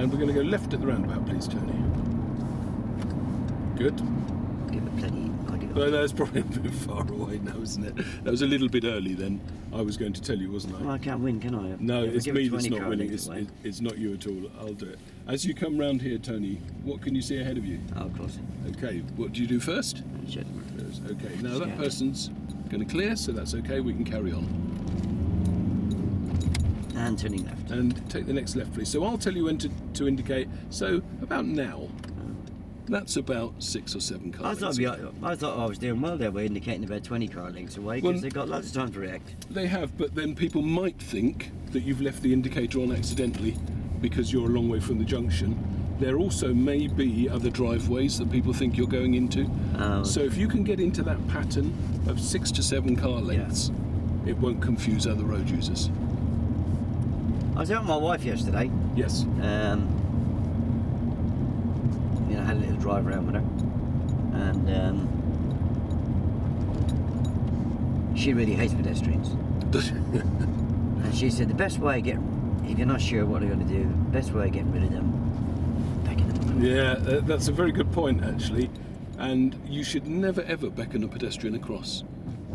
And we're going to go left at the roundabout, please, Tony. Good. Give it plenty. Well, that's probably a bit far away now, isn't it? That was a little bit early then. I was going to tell you, wasn't I? Well, I can't win, can I? No, it's me that's not winning. It's It's not you at all. I'll do it. As you come round here, Tony, what can you see ahead of you? Oh, crossing. Okay, what do you do first? Okay, now that person's going to clear, so that's okay. We can carry on. And turning left. And take the next left, please. So I'll tell you when to indicate. So about now. That's about 6 or 7 car lengths. I thought I was doing well there by indicating about 20 car lengths away, because they've got lots of time to react. They have, but then people might think that you've left the indicator on accidentally because you're a long way from the junction. There also may be other driveways that people think you're going into. So if you can get into that pattern of 6 to 7 car lengths, it won't confuse other road users. I was out with my wife yesterday. Yes. I had a little drive around with her, and she really hates pedestrians. And she said the best way of if you're not sure what they're going to do, the best way of getting rid of them, beckon them. Yeah, that's a very good point actually, and you should never ever beckon a pedestrian across,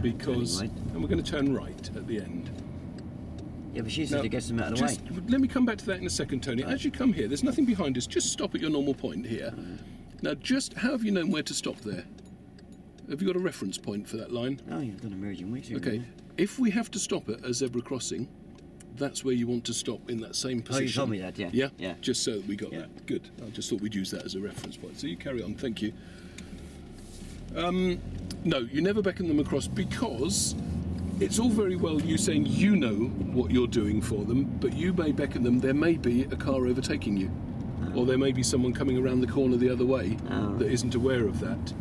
because, and we're going to turn right at the end. Yeah, but she said to get them out of the way. Let me come back to that in a second, Tony. As you come here, there's nothing behind us. Just stop at your normal point here. Now, how have you known where to stop there? Have you got a reference point for that line? Oh, you've done emerging weeks. Okay. If we have to stop at a zebra crossing, that's where you want to stop in that same position. Oh, you told me that, yeah. Yeah? Just so that we got that. Good. I just thought we'd use that as a reference point. So you carry on. Thank you. No, you never beckon them across, because it's all very well you saying you know what you're doing for them, but you may beckon them. There may be a car overtaking you, or there may be someone coming around the corner the other way that isn't aware of that.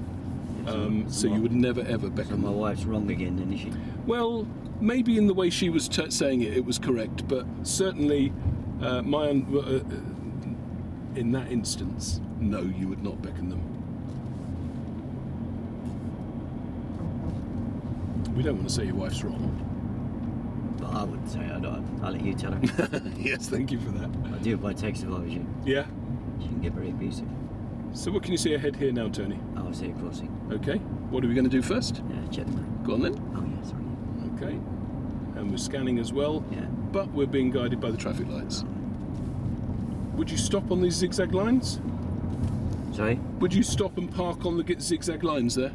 So you would never ever beckon them. My wife's wrong again, then, is she? Well, maybe in the way she was saying it was correct, but certainly in that instance, no, you would not beckon them. We don't want to say your wife's wrong. But I wouldn't say it. I'll let you tell her. Yes, thank you for that. I'll do it by text if I was you. Yeah. She can get very abusive. So what can you see ahead here now, Tony? I see a crossing. Okay. What are we going to do first? Check them out. Go on then. Oh, yeah, sorry. Okay. And we're scanning as well. Yeah. But we're being guided by the traffic lights. Would you stop on these zigzag lines? Sorry? Would you stop and park on the zigzag lines there?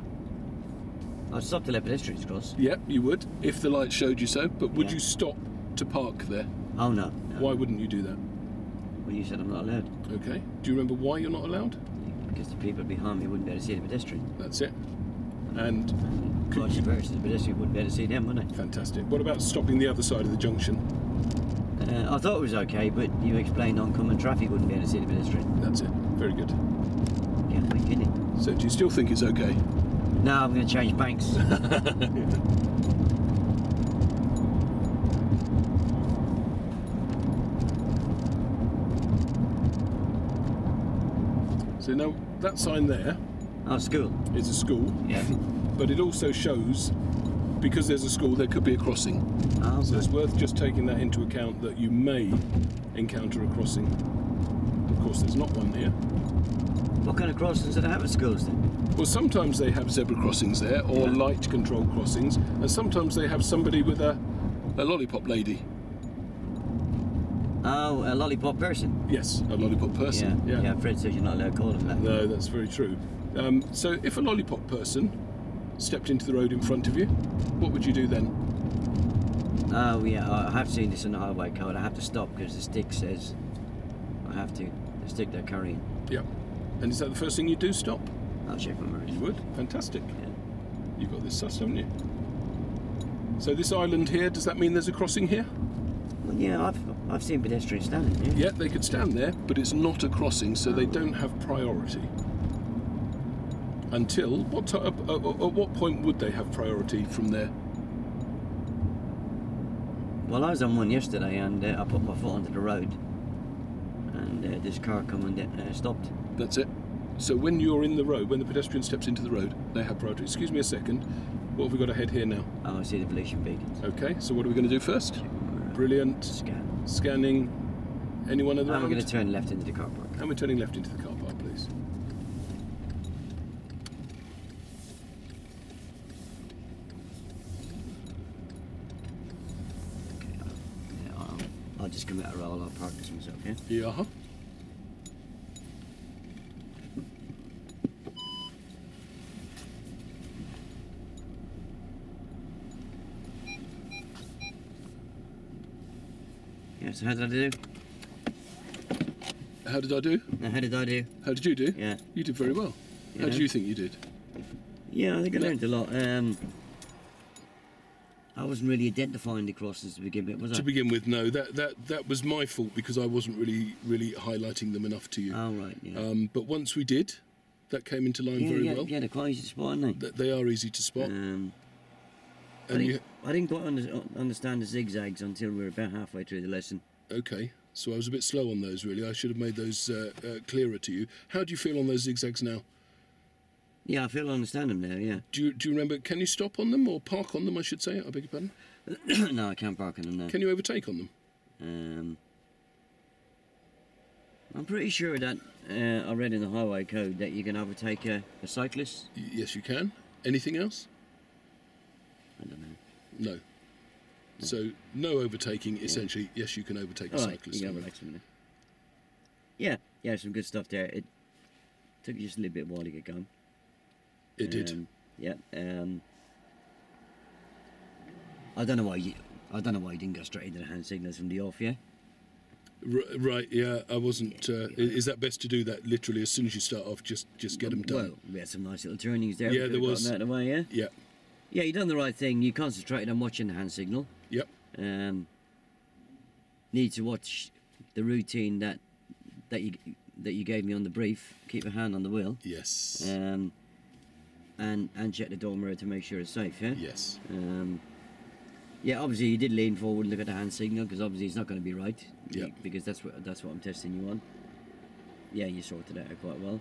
I'd stop to let pedestrians cross. Yep, you would, if the light showed you so. But would you stop to park there? Oh, no. Why wouldn't you do that? Well, you said I'm not allowed. Okay. Do you remember why you're not allowed? Because the people behind me wouldn't be able to see the pedestrian. That's it. And vice versa, the pedestrian wouldn't be able to see them, wouldn't they? Fantastic. What about stopping the other side of the junction? I thought it was okay, but you explained oncoming traffic wouldn't be able to see the pedestrian. That's it. Very good. Yeah, no kidding. So do you still think it's okay? No, I'm going to change banks. So now that sign there school. Is a school. Yeah. But it also shows, because there's a school, there could be a crossing. So it's worth just taking that into account, that you may encounter a crossing. Of course, there's not one here. What kind of crossings do they have at schools then? Well, sometimes they have zebra crossings there, or light control crossings, and sometimes they have somebody with a lollipop lady. Oh, a lollipop person? Yes, a lollipop person. Yeah, Fred says you're not allowed to call them that. No, that's very true. So if a lollipop person stepped into the road in front of you, what would you do then? Oh, yeah, I have seen this in the highway code. I have to stop because the stick says I have to. The stick they're carrying. Yeah. And is that the first thing you do, stop? I'll check my mirrors. You would? Fantastic. Yeah. You've got this sussed, haven't you? So this island here, does that mean there's a crossing here? Well, yeah, I've seen pedestrians standing there. Yeah, they could stand there, but it's not a crossing, so they don't have priority. Until, at what point would they have priority from there? Well, I was on one yesterday, and I put my foot onto the road, and this car come and stopped. That's it. So when you're in the road, when the pedestrian steps into the road, they have priority. Excuse me a second. What have we got ahead here now? Oh, I see the pollution beacons. Okay, so what are we going to do first? Brilliant. Scan. Scanning. Anyone around? I'm going to turn left into the car park. And we're turning left into the car park, please. I'll just come out of roll. I'll park this myself, yeah? Yeah. Yeah, so how did I do? How did I do? No, how did I do? How did you do? Yeah. You did very well. How did you think you did? Yeah, I think I learned a lot. I wasn't really identifying the crosses to begin with, was I? To begin with, no. That was my fault because I wasn't really highlighting them enough to you. Oh, right, yeah. But once we did, that came into line very well. Yeah, they're quite easy to spot, aren't they? They are easy to spot. I didn't quite understand the zigzags until we were about halfway through the lesson. Okay, so I was a bit slow on those, really. I should have made those clearer to you. How do you feel on those zigzags now? Yeah, I feel I understand them now, yeah. Do you remember, can you stop on them, or park on them, I should say? I beg your pardon? No, I can't park on them now. Can you overtake on them? I'm pretty sure that I read in the highway code that you can overtake a cyclist. Yes, you can. Anything else? I don't know. No. So, no overtaking, essentially. Yes, you can overtake a cyclist. You can relax a minute. Yeah, some good stuff there. It took just a little bit while to get going. It did. Yeah. I don't know why you didn't go straight into the hand signals from the off, yeah? Right, yeah, I wasn't... is that best to do that literally as soon as you start off, just get them done? Well, we had some nice little turnings there. Yeah, there was. Out of the way, yeah? Yeah. Yeah, you done the right thing. You concentrated on watching the hand signal. Yep. Need to watch the routine that you gave me on the brief. Keep a hand on the wheel. Yes. And check the door mirror to make sure it's safe, yeah? Yes. Yeah, obviously you did lean forward and look at the hand signal because obviously it's not going to be right. Yeah. Because that's what I'm testing you on. Yeah, you sorted it out quite well.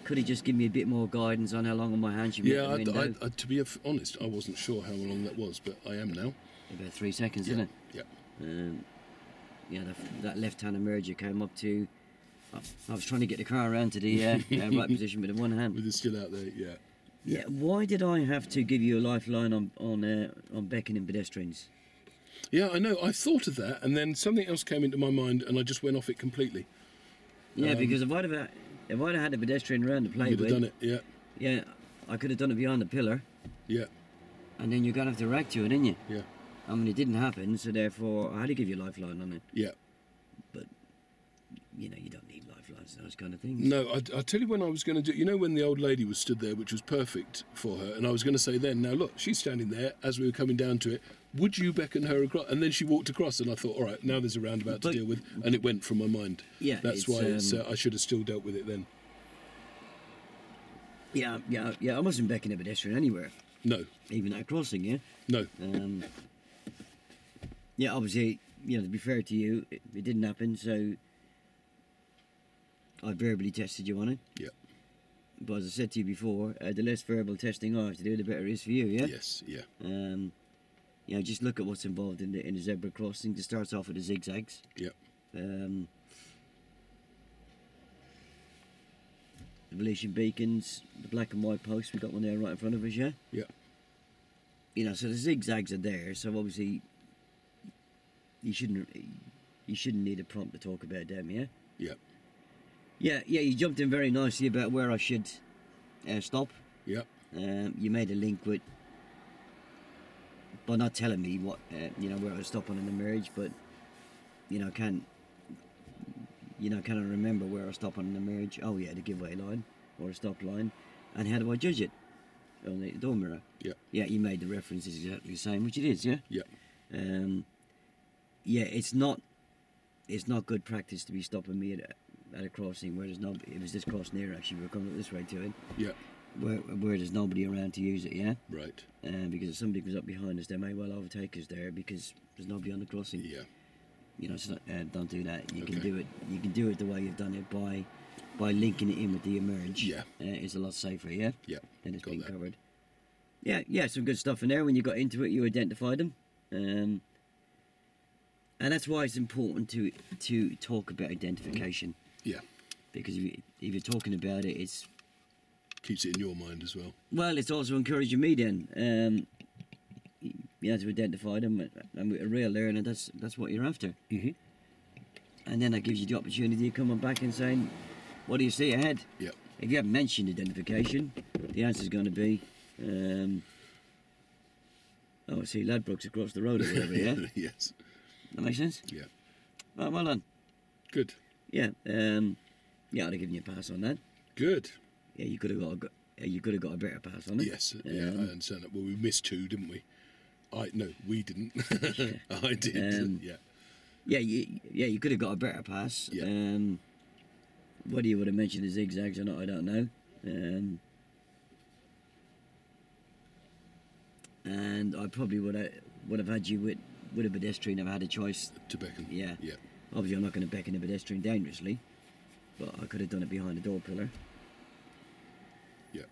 Could he just give me a bit more guidance on how long on my hand should be? Yeah, to be honest, I wasn't sure how long that was, but I am now. About 3 seconds, isn't it? Yeah. Yeah, that left-hand emerger came up to... I was trying to get the car around to the right position with the one hand. With it still out there, yeah. Yeah, why did I have to give you a lifeline on beckoning pedestrians? Yeah, I know. I thought of that, and then something else came into my mind, and I just went off it completely. Yeah, because if I'd have had a pedestrian around to play with... You'd have done it, yeah. Yeah, I could have done it behind the pillar. Yeah. And then you're going to have to react to it, didn't you? Yeah. I mean, it didn't happen, so therefore I had to give you a lifeline on it. Yeah. But, you don't need lifelines and those kind of things. No, I'll tell you when I was going to do... You know when the old lady was stood there, which was perfect for her, and I was going to say then, now look, she's standing there as we were coming down to it. Would you beckon her across? And then she walked across, and I thought, all right, now there's a roundabout to deal with, and it went from my mind. Yeah, that's why I should have still dealt with it then. Yeah. I wasn't beckoning a pedestrian anywhere. No. Even at a crossing, yeah. No. Yeah, obviously, to be fair to you, it didn't happen, so I verbally tested you on it. Yeah. But as I said to you before, the less verbal testing I have to do, the better it is for you, yeah? Yes, yeah. Just look at what's involved in the zebra crossing. It starts off with the zigzags. Yeah. The relation beacons, the black and white posts, we've got one there right in front of us, yeah? Yeah. So the zigzags are there, so obviously you shouldn't need a prompt to talk about them, yeah? Yeah. Yeah, you jumped in very nicely about where I should stop. Yeah. You made a link with, by not telling me what, where I was stopping in the merge, but, can I remember where I was stopping in the merge? Oh yeah, the giveaway line, or a stop line. And how do I judge it? On the door mirror. Yeah. Yeah, you made the references exactly the same, which it is, yeah? Yeah. Yeah, it's not good practice to be stopping me at a crossing where it was this crossing here actually, we're coming up this way to it. Yeah. Where there's nobody around to use it, yeah? Right. Because if somebody comes up behind us, they may well overtake us there because there's nobody on the crossing. Yeah. So don't do that. You can do it. You can do it the way you've done it by linking it in with the emerge. Yeah. It's a lot safer, yeah? Yeah. Then it's been covered. Yeah, some good stuff in there. When you got into it, you identified them. And that's why it's important to talk about identification. Yeah. Because if you're talking about it, it's... Keeps it in your mind as well. Well, it's also encouraging me then. You have to identify them, and with a real learner, that's what you're after. Mm-hmm. And then that gives you the opportunity of coming back and saying, what do you see ahead? Yeah. If you haven't mentioned identification, the answer's going to be, I see Ladbrokes across the road or whatever, yeah? Yes. That makes sense? Yeah. Well done. Good. Yeah, I'd have given you a pass on that. Good. Yeah, you could have got a better pass on it. Yes. Yeah, I understand that. Well, we missed 2, didn't we? No, we didn't. I did. Yeah. Yeah, you could have got a better pass. Yeah. Whether you would have mentioned the zigzags or not, I don't know. And I probably would have had you with a pedestrian if I had a choice. To beckon. Yeah. Yeah. Obviously, I'm not going to beckon a pedestrian dangerously, but I could have done it behind a door pillar. Yeah.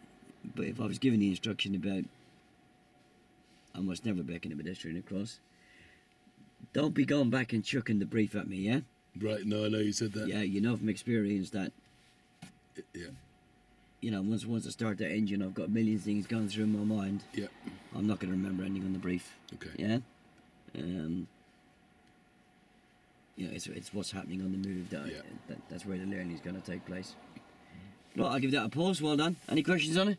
But if I was given the instruction about I must never beckon a pedestrian across, don't be going back and chucking the brief at me, yeah? Right, no, I know you said that. Yeah, you know from experience that, Yeah. you know, once I start that engine, I've got a million things going through my mind. Yeah. I'm not going to remember anything on the brief. Okay. Yeah? You know, it's what's happening on the move that's where the learning is going to take place. Right, I'll give that a pause. Well done. Any questions on it?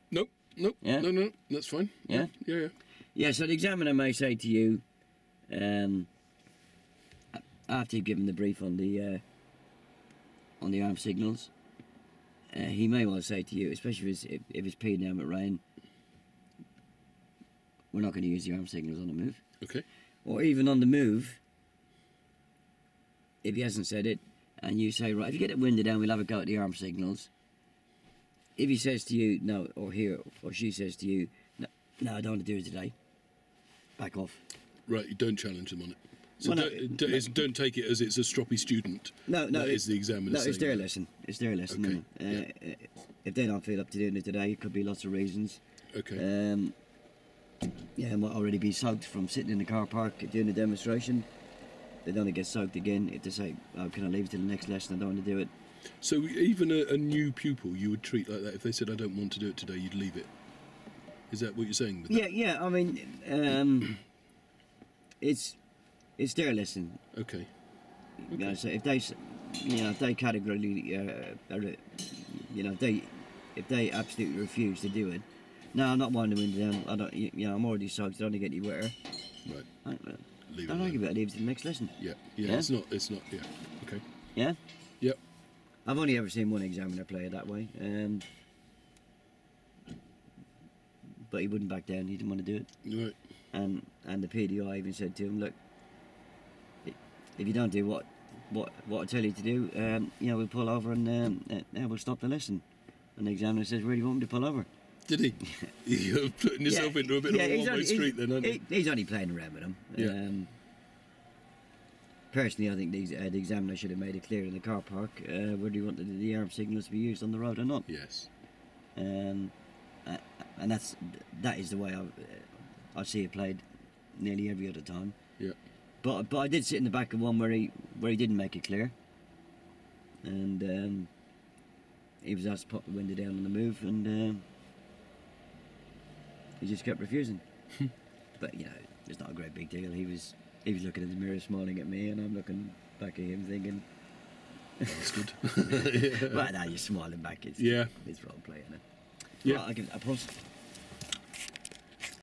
Nope. Yeah? No, that's fine. Yeah? Yeah. Yeah, so the examiner may say to you, after you've given the brief on the arm signals, he may well say to you, especially if it's peeing down with rain, we're not going to use the arm signals on the move. Okay. Or even on the move, if he hasn't said it, and you say, right, if you get it winded down, we'll have a go at the arm signals. If he says to you, no, or she says to you, no, I don't want to do it today, back off. Right, you don't challenge them on it. So Well, don't take it as it's a stroppy student. No, that is the examiner. No, it's their that. lesson. It's their lesson. Okay. If they don't feel up to doing it today, it could be lots of reasons. Okay. Yeah, might already be soaked from sitting in the car park doing the demonstration. They don't get soaked again if they say, oh, can I leave it till the next lesson? I don't want to do it. So even a new pupil, you would treat like that. If they said, I don't want to do it today, you'd leave it. Is that what you're saying? With that? Yeah. I mean, it's their lesson. Okay. You know, so if they categorically, if they absolutely refuse to do it, no, I'm not winding down. I don't. I'm already soaked. I don't want to get you wetter. Right. Leave Don't argue about it. Leave it to the next lesson. Yeah. Yeah? It's not. Yeah. Okay. Yeah. Yep. I've only ever seen one examiner play it that way, but he wouldn't back down. He didn't want to do it. Right. And the PDI even said to him, look, if you don't do what I tell you to do, we'll pull over and we'll stop the lesson. And the examiner says, where do you want me to pull over? Did he? You're putting yourself into a bit of a one-way street then, aren't you? He's only playing around with them. Yeah. Personally, I think the examiner should have made it clear in the car park whether he wanted the arm signals to be used on the road or not. Yes. And that is the way I see it played nearly every other time. Yeah. But I did sit in the back of one where he didn't make it clear, and he was asked to pop the window down on the move, and he just kept refusing. But it's not a great big deal. He was looking in the mirror, smiling at me, and I'm looking back at him, thinking, That's good. But now you're smiling back. It's role play, isn't it? Yeah. Right, I'll give it a pause.